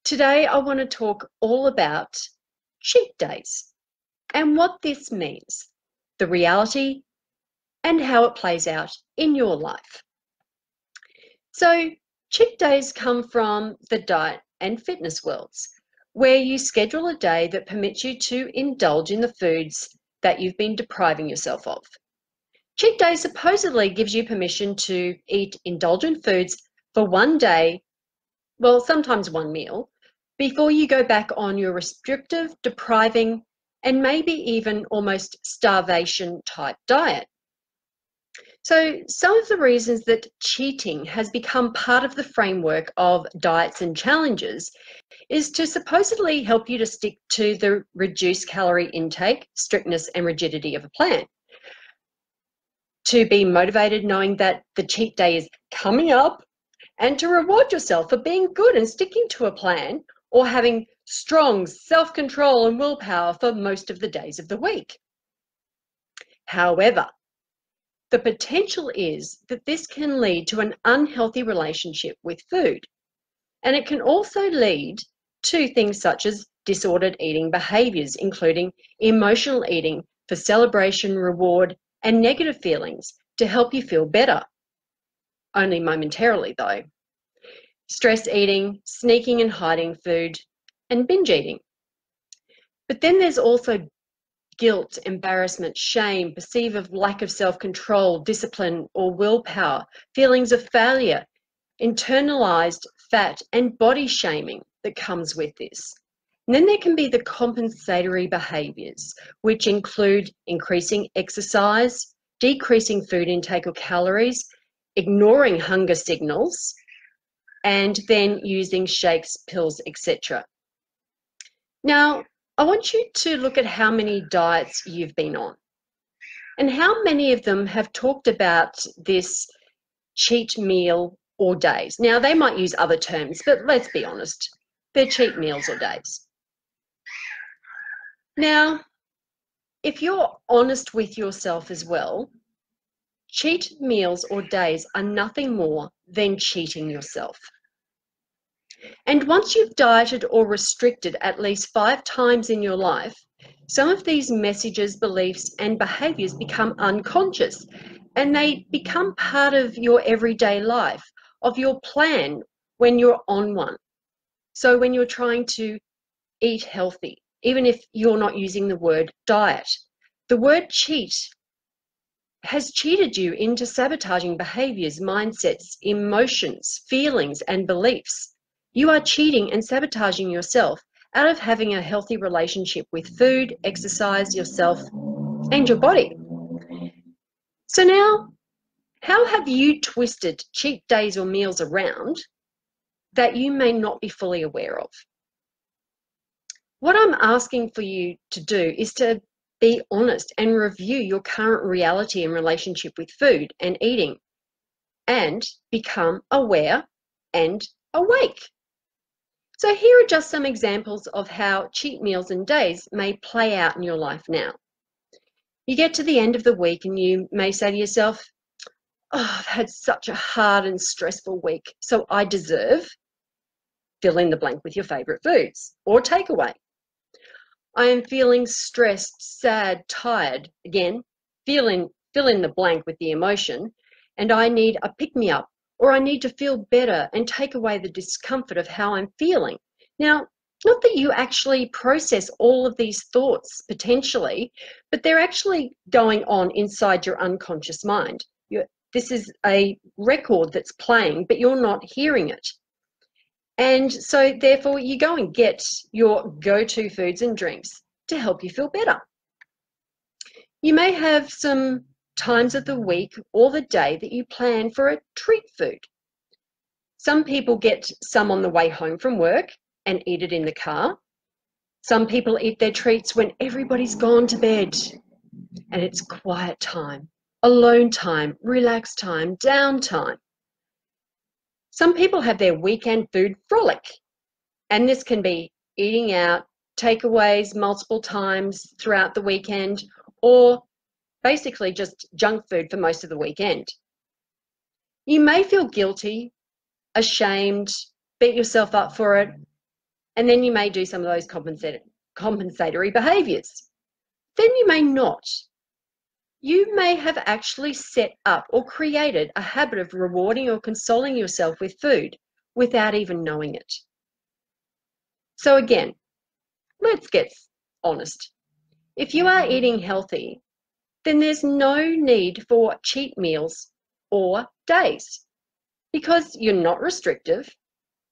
Today, I want to talk all about cheat days and what this means, the reality, and how it plays out in your life. So, cheat days come from the diet and fitness worlds, where you schedule a day that permits you to indulge in the foods that you've been depriving yourself of. Cheat day supposedly gives you permission to eat indulgent foods for one day, well, sometimes one meal, before you go back on your restrictive, depriving, and maybe even almost starvation type diet. So some of the reasons that cheating has become part of the framework of diets and challenges is to supposedly help you to stick to the reduced calorie intake, strictness, and rigidity of a plan. To be motivated knowing that the cheat day is coming up, and to reward yourself for being good and sticking to a plan or having strong self-control and willpower for most of the days of the week. However, the potential is that this can lead to an unhealthy relationship with food, and it can also lead to things such as disordered eating behaviours, including emotional eating for celebration, reward, and negative feelings to help you feel better. Only momentarily though. Stress eating, sneaking and hiding food, and binge eating. But then there's also guilt, embarrassment, shame, perceived of lack of self-control, discipline or willpower, feelings of failure, internalized fat and body shaming that comes with this. And then there can be the compensatory behaviours, which include increasing exercise, decreasing food intake or calories, ignoring hunger signals, and then using shakes, pills, etc. Now, I want you to look at how many diets you've been on and how many of them have talked about this cheat meal or days. Now, they might use other terms, but let's be honest, they're cheat meals or days. Now, if you're honest with yourself as well, cheat meals or days are nothing more than cheating yourself. And once you've dieted or restricted at least 5 times in your life, some of these messages, beliefs, and behaviours become unconscious, and they become part of your everyday life, of your plan when you're on one. So when you're trying to eat healthy, even if you're not using the word diet, the word cheat has cheated you into sabotaging behaviours, mindsets, emotions, feelings, and beliefs. You are cheating and sabotaging yourself out of having a healthy relationship with food, exercise, yourself, and your body. So now, how have you twisted cheat days or meals around that you may not be fully aware of? What I'm asking for you to do is to be honest and review your current reality and relationship with food and eating, and become aware and awake. So here are just some examples of how cheat meals and days may play out in your life now. You get to the end of the week and you may say to yourself, oh, I've had such a hard and stressful week, so I deserve, fill in the blank with your favourite foods or takeaway. I am feeling stressed, sad, tired. Again, fill in the blank with the emotion, and I need a pick-me-up, or I need to feel better and take away the discomfort of how I'm feeling. Now, not that you actually process all of these thoughts potentially, but they're actually going on inside your unconscious mind. This is a record that's playing, but you're not hearing it. And so therefore you go and get your go-to foods and drinks to help you feel better. You may have some times of the week or the day that you plan for a treat food. Some people get some on the way home from work and eat it in the car. Some people eat their treats when everybody's gone to bed and it's quiet time, alone time, relaxed time, downtime. Some people have their weekend food frolic, and this can be eating out, takeaways multiple times throughout the weekend, or basically just junk food for most of the weekend. You may feel guilty, ashamed, beat yourself up for it, and then you may do some of those compensatory behaviours. Then you may not. You may have actually set up or created a habit of rewarding or consoling yourself with food without even knowing it. So again, let's get honest. If you are eating healthy, then there's no need for cheat meals or days because you're not restrictive,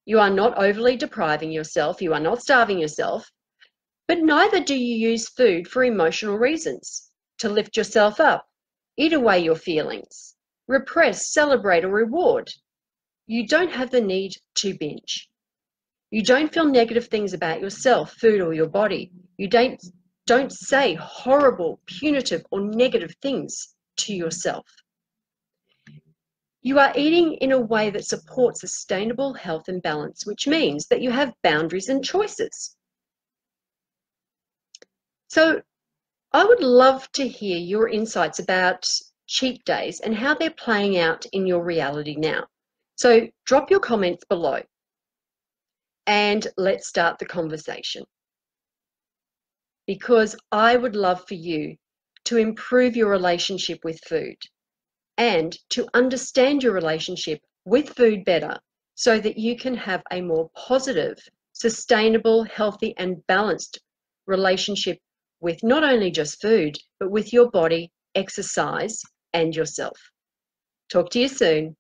you are not overly depriving yourself, you are not starving yourself, but neither do you use food for emotional reasons, to lift yourself up, eat away your feelings, repress, celebrate, or reward. You don't have the need to binge. You don't feel negative things about yourself, food, or your body. You don't say horrible, punitive, or negative things to yourself. You are eating in a way that supports sustainable health and balance, which means that you have boundaries and choices. So I would love to hear your insights about cheat days and how they're playing out in your reality now. So drop your comments below and let's start the conversation. Because I would love for you to improve your relationship with food and to understand your relationship with food better so that you can have a more positive, sustainable, healthy, and balanced relationship with not only just food, but with your body, exercise, and yourself. Talk to you soon.